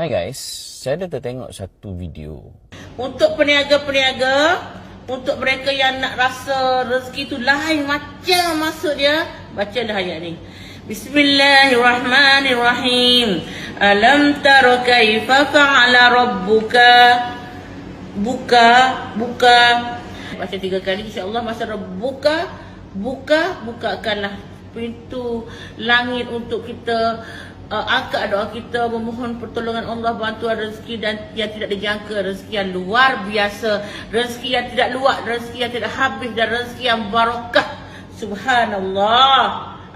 Hai guys, saya ada tertengok satu video. Untuk peniaga-peniaga, untuk mereka yang nak rasa rezeki tu lain macam maksud dia, bacalah ayat ni. Bismillahirrahmanirrahim. Alam tara kaifa fa'ala rabbuka. Buka. Baca 3 kali insya-Allah. Masa bukakanlah pintu langit untuk kita angkat doa kita, memohon pertolongan Allah, bantuan rezeki dan yang tidak dijangka, rezeki yang luar biasa, rezeki yang tidak luak, rezeki yang tidak habis dan rezeki yang barakah. Subhanallah.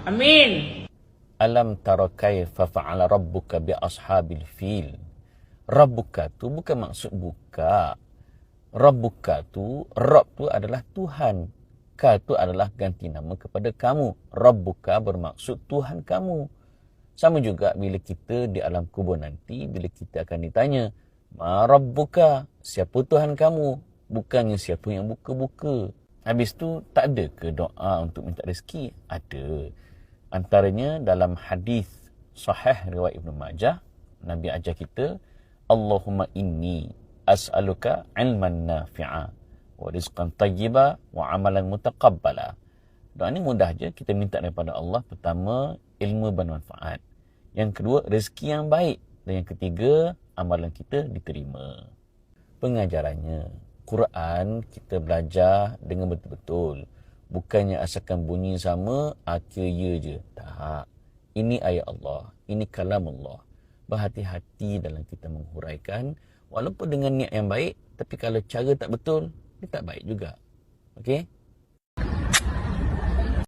Amin. Alam tara kaifa fa'ala rabbuka bi ashabil fil. Rabbuka tu bukan maksud buka. Rabbuka tu, Rabb tu adalah Tuhan. Ka tu adalah ganti nama kepada kamu. Rabbuka bermaksud Tuhan kamu. Sama juga bila kita di alam kubur nanti, bila kita akan ditanya, Ma Rabbuka, siapa Tuhan kamu? Bukannya siapa yang buka-buka. Habis tu, tak ada ke doa untuk minta rezeki? Ada. Antaranya dalam hadis sahih riwayat Ibn Majah, Nabi ajar kita, Allahumma inni as'aluka ilman nafi'a, wa rizqan tayyiba, wa amalan mutaqabbala. Doa ni mudah je, kita minta daripada Allah. Pertama, ilmu bermanfaat. Yang kedua, rezeki yang baik. Dan yang ketiga, amalan kita diterima. Pengajarannya, Quran kita belajar dengan betul-betul. Bukannya asalkan bunyi sama, akhir ya je. Tak. Ini ayat Allah. Ini kalam Allah. Berhati-hati dalam kita menghuraikan. Walaupun dengan niat yang baik, tapi kalau cara tak betul, dia tak baik juga. Okey?